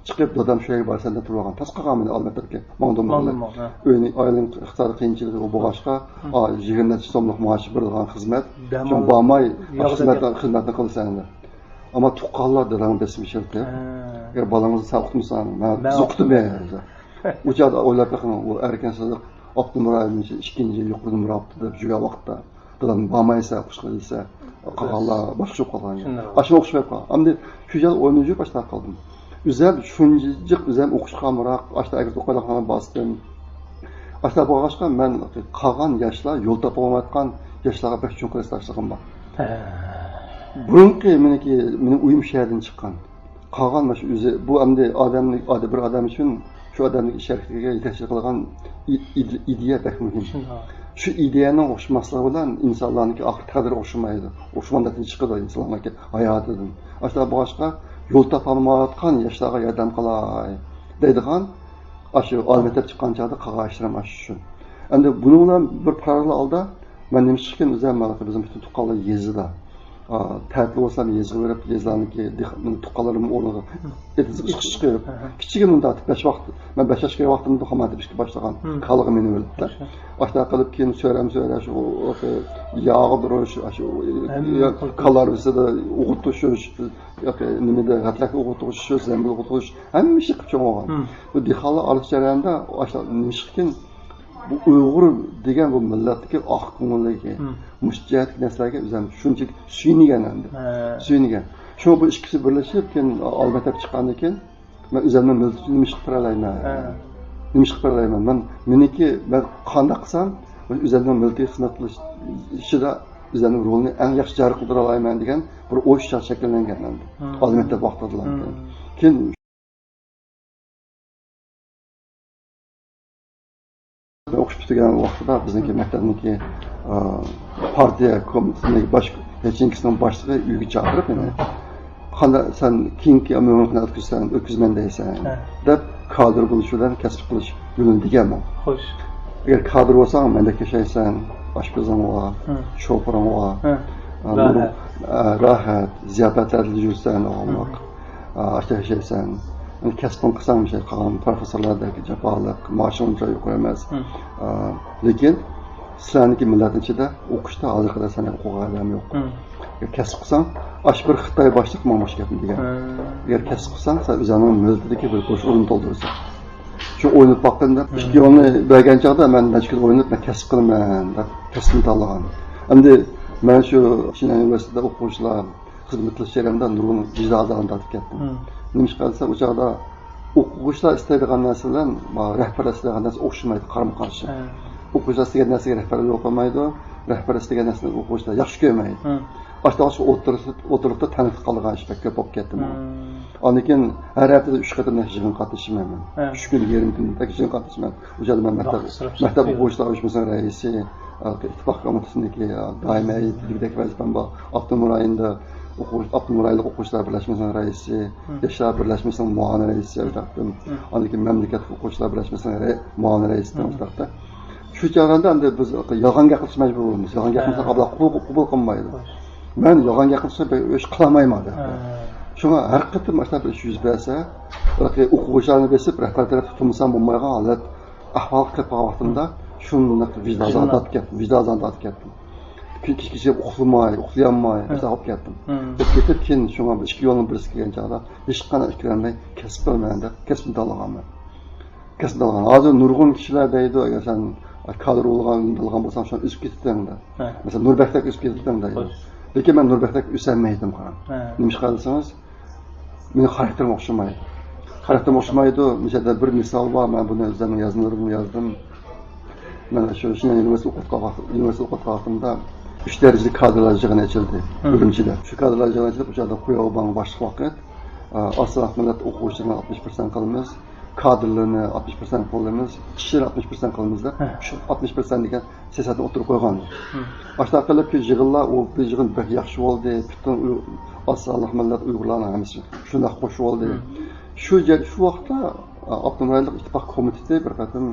Çıkıp dadam şöyle barsanda turgan. Tas qaqamını Olmaotaga mangdim. Öyle ailenin iqtisadi qiyinchiligi bo'lg'achqa, 20 so'mlik maosh berilgan xizmat. Şu bo'lmay xizmatni qilsan. Ama tuqqanlar dadam besmi sheldi. Agar bolangizni sen o'qitmasan, men o'qitmayman. O'chada o'ylab qaqam, u erkinsizlik Abdumurayevning 2-yil yuqori murabbiy deb juga vaqtda. Dılan bamaysa, kuşkılıysa, qağalla, başqa qolan. Şunday. Aşma oxşayıb qal. Amdi şu yıl oynayıcı başlap qaldım. Üzəl şuncıq üzəm oxuşqamıraq, aşta əgər toqaylaxana bastım. Aşta bağaşqa mən qalğan yaşlar, yol tapa olmayatqan yaşlara bək çox rəstarçılığım var. Burunki meni uyum şəhərdən çıxqan. Qalğan məş üzü bu əmdi bir adam üçün şu adamlık şərikliyə yetəşir qılğan ideya bək mühim. Şu ideyanın oxşumaslığı bilan insanlarınki axır təqdiri oxşumaydı. Oxşumandan çıxıdı insanlarınki hayatıdan. Aşta bağaşqa yol tapalmayatqan yaşlara yardım qılay deydiğan aşı almetep çıqqan çağda qağaşdıram aşı şu. Əndi bununla bir paralel alda mən demişkən üzəmməli bizim bütün tuqqalı yezida. Tətil olsam yezgi verib yezlarınki tuqqalarımın ornağı etizib çıxışqıyıb. Kiçigim bunda atıb 5 vaxt. Mən 5 yaşqa vaxtımda xamadı bir başlağan qalığı meni ölübdə. Başda qılıb keyin söyrəm şu yağı duruş, aşı qalar bizə də uğutuş, nimede qatlaq uğutuş, zəmbil uğutuş, həmin şey qıçım olğan. Bu dixalı alış jarayanda aşağı nişkin bu Uyğur degan bu millatdagi oq ko'ngillik, mustaqil narsalarga o'zim shunchalik suynigan endi. Suynigan. Shu bu ikkisi birlashib, keyin albatta chiqqandan keyin men o'zimni millatni nima ish qila olmayman. Nima ish qila olmayman. Meniki men qanday qilsam, o'zimni millatga xizmat qilish ishida o'zimni rolni eng yaxshi jari qildira olmayman degan bir o'y shakllangan endi. Albatta vaqtlar. Keyin o'qish bitgan vaqtida bizniki maktabniki partiya komitetining hechingisining boshlig'i uyga chaqirib meni qanday sen keyingi umumni o'tkazman deysan deb kadr bo'lish bilan kasb qilish yo'lini deganman. Xo'sh. Agar kadr bo'lsang mendek yashaysan, oshpazing bor, shofering bor, rahat, ziyofatlarda yursan, yashaysan. Kasbın qilsam şey qilgan professorlardagi jafoliq, maoshim uncha yuqori emas. Lekin sizlarniki millat ichida o'qishda hozirda sana o'qigan odam yo'q. Kasb qilsang, bir Xitoy boshliq mamosh gapim degan. Agar kasb qilsang, sen o'zingning millatidagi bir bo'sh o'rin to'ldirsan. Shu o'ynab boqqanda, ikki yo'lni bergan chog'da men nechkil o'ynab men kasb qilaman deb kasbni tanlagan. Endi men shu China universitetida o'quvchilar xizmatlash jarayonida nurg'un vijdonlarni tatib ketdim. Nima qilsa o chog'da o'quvchilar istaydigan narsa bilan rahbar istaydigan narsa o'xshamaydi, qarama-qarshi. O'quvchilar istagan narsaga rahbarlik o'qimaydi, rahbar istagan narsani o'quvchilar yaxshi ko'rmaydi. Boshqa o'tiribda tanib qolgan ish ko'p bo'lib ketdi. Ondan keyin har haftada 3 qator yig'in qatnashmayman. 3 kun, yarim kunda yig'in qatnashmayman. O'sha men maktab o'quvchilar uyushmasining raisi, ittifoq komitetininki doimiy tibdagi vazifam bor. Avtonom rayonda Abdulmuraylık Oquvchilar birlashmasining raisi, Yoshlar birlashmasining muavin raisi o'taqdim. Ondan keyin mamlakat o'quvchilar birlashmasining muavin raisidan o'taqdi. Shu jarayonda endi biz yolg'on gapirish majburimiz. Yolg'on gapirsa qabul qilmaydi. Men yolg'on gapirsa ish qilmayman. Shunga har qatim mana bir ish yuz bersa, o'quvchilarni besib rahbar taraf tutilmasam bo'lmaydigan holat ahvol qilib vaqtimda shunday vijdondan ketdim. Kişi uxlayamay, mesela hop ketdim. Ketib keyin shunga ikki yo'lni birisi kelgan chog'da hech qanday ikkilanmay kasb qilmayman, kasbni tanlaganman. Kasb tanlagan. Hozir nurg'un kishilar deydi, agar sen kadr olgan bo'lsang, shuni o'sib ketdingda. Mesela Nurbekdek o'sib ketdingda. Lekin men Nurbekdek o'smaydim qaram. Nima qilsangiz, meni xarakterim o'xshamaydi. Xarakterim o'xshamaydi. Mesela bir misol bor, men buni o'zimning yozmalarımda yozdim. Men shu universitet o'qitganimda 3 dereceli kadrlar yig'ini açıldı. Bölümçüde. Şu kadrlar yig'ini açılıb, bu yerda Qo'yobon boshliq vaqt. Asıl millat o'quvchilarni 60% qilamiz, kadrlarni 60% qo'llaymiz, kishilar 60% qilamiz-da. Shu 60% degan siyosatni o'tirib qo'ygan. Boshqa qilib ki yig'inlar, o bir yig'in bek yaxshi bo'ldi. Butun asıl millat Uyg'urlarning hammasi shunday qo'shib oldi. Shu vaqtda Abdulmuraylık ittifoq komiteti bir qatim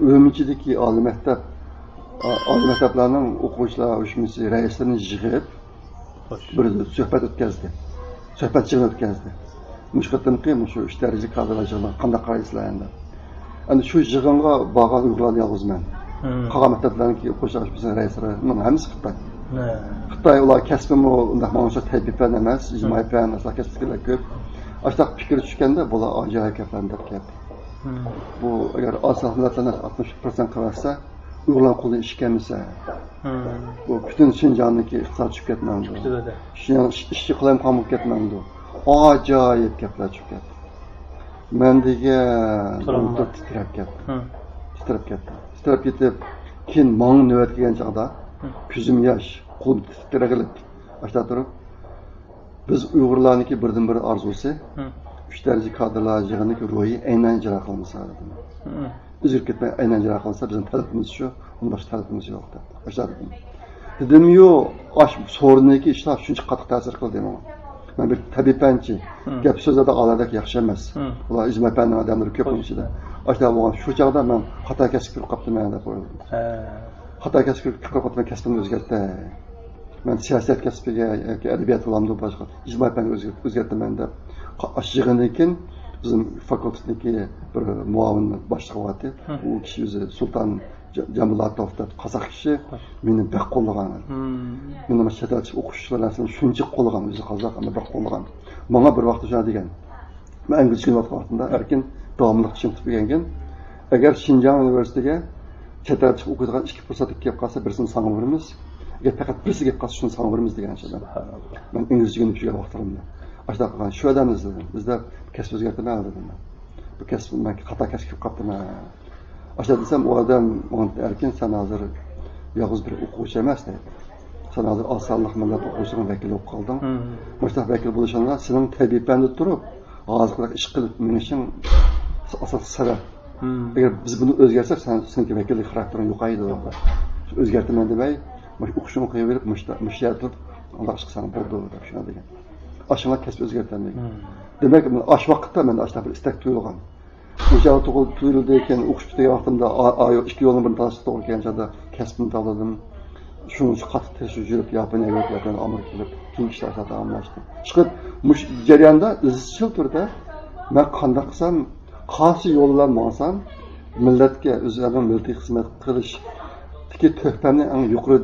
Ümumchidagi oliy maktablarning o'quvchilar uyushmasi raislarini yig'ib bir suhbat o'tkazdi. Suhbat yig'ini o'tkazdi. Mushqatimki shu 3 darajali kadrlar yig'ini qanday qaraysizlar endi. Endi shu yig'inga borgan Uyg'urlarni yolg'izman. Qolgan maktablarniki o'quvchilar uyushmasining raislari hammasi Xitoy. Xitoy ular kasbimi undaq mana tadbiq fan emas, ijtimoiy fan, kasblar ko'p. Ashtaq fikr tushganda bular ajoyib gaplarni deb ketdi. Bu agar asıl millatlarni 60% qilsa, Uyg'urlar qo'lida ish kelmasa, bu butun Shinjonniki iqtisod tushib ketmadi. Shinjon ishchi qilayim qolib ketmadi. Ajoyib gaplar chiqib ketdi. Men degan titrab ketdi. Titrab ketib, keyin mong navbat kelgan chaqda ko'zim yosh, qo'lim titragilib ashta turib, biz Uyg'urlarniki birdan-bir orzusi 3 daraja kadrlar yig'iniki ro'yi aynan ijro qilmasa dedim. Uzr ketmay aynan ijro qilsa bizning talabimiz shu, unda boshqa talabimiz yo'q deb. Ashta dedim. Dedim-yu, ash soruniki ishlar shuncha qattiq ta'sir qildi menga. Men bir tabibanchi, gap so'zlarda oladek yaxshi emas. Ular izmapanning odamlari ko'p ichida. Ashta bo'lgan shu chaqda men xato kasb qilib qolibman deb qo'ydim. Xato kasb qilib qolibman, kasbimni o'zgartdi. Men siyosat kasbiga yoki adabiyot olamda boshqa izmapanni o'zgartiraman deb. Yig'indan keyin bizim fakultetdagi bir muavin boshliq bo'lardi. U kishi o'zi Sulton Jambulatov deb qozoq kishi meni baq qo'llagan. Meni chetda o'qishchilarni shuncha qo'llagan, o'zi qozoq ammo baq qo'llagan. Menga bir vaqt shuna degan. Men inglizcha vaqtida erkin davomli tushunib turgangan. Agar Shinjon universitetiga chetda chiqib o'qiydigan ikki fursat kelib qolsa, birisini sanab veramiz. Agar faqat birisi kelib qolsa, shuni sanab veramiz degan shadan. Men inglizchaga tushgan vaqtlarimda ashta qilgan shu odammiz dedim. Bizda kasb o'zgartirmaydi dedim. Bu kasb men xato kasb qilib qolibman. Ashta desam, u odam erkin sen hozir yolg'iz bir o'quvchi emas deydi. Sen hozir osonlik millat o'quvchining vakili bo'lib qolding. Boshqa vakil bo'lishingga sening tabiatanda turib, hozir ish qilib minishing asosiy sabab. Agar biz buni o'zgartsak, sening vakillik xaraktering yo'qaydi. O'zgartirman demay, o'qishni o'qiyverib, mushtatib, Alloh qilsa bo'ldi deb shuna degan. Aşama kesip özgertenmek. Demek ki aş vakitte ben aşta bir istek duyulgan. O'sha tuyulduyken o'qish bitgan vaqtimda ikki yo'lni bir tanishib to'g'ri kelganda kasbimni tanladim. Shuni qattiq tez yurib Yaponiyaga o'tib, Amerikaga keng ishlarga davomlashdim. Chiqib mush jarayonda izchil turda men qanday qilsam, qaysi yo'l bilan borsam millatga o'zlarim milliy xizmat qilish tiki to'xtamni eng yuqori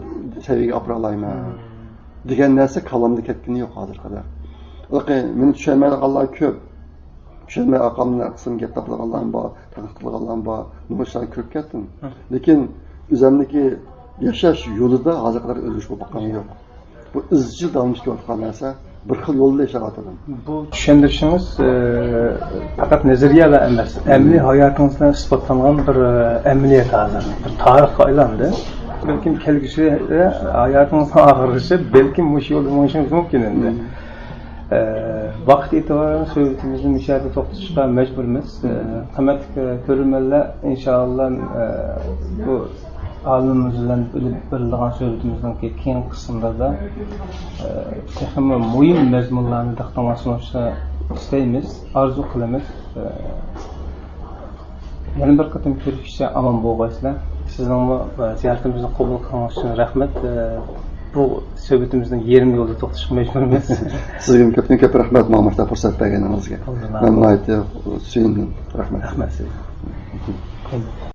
saviyaga olib olayman degan narsa kalamda ketgani yo'q hozir qadar. Meni tushunmaydiganlar ko'p. Tushunmay aqamni qism gap topilganlar bor, taqdirlanganlar bor. Nima ishlar ko'p ketdim. Lekin o'zimniki yashash yo'lida hozir qadar o'zgarish bo'lib qolgani yo'q. Bu izchil davom etayotgan narsa, bir xil yo'lda yashayotgandim. Bu tushuntirishingiz faqat nazariyalar emas, amaliy hayotingizda isbotlangan bir amaliyat hozir, bir tarixga aylandi. Belki kelgusida hayotingizning oxirigacha balkim mush yo'lda mo'nishingiz mumkin endi. Vaqt itibarən söhbətimizni müşahidə toxtuşqa məcburmiz. Qiymatli görürmənlər, inşallah bu alimimizlə bildiğin söhbətimizdən keyin qismında da texmi mühim məzmunlarını diqqətinizə istəyimiz, arzu qılımız. Yana bir qatam görüşsə aman bolğaysızlar. Sizin ziyaretimizni qəbul qilganingiz üçün rəhmət. Bu söhbətimizdən yerim yolda toxtuşqa məcburmiz. Sizga ko'p rahmat ma'lumotlar fursat berganingizga. Men aytib, Hüseyn rahmat. Rahmat sizga.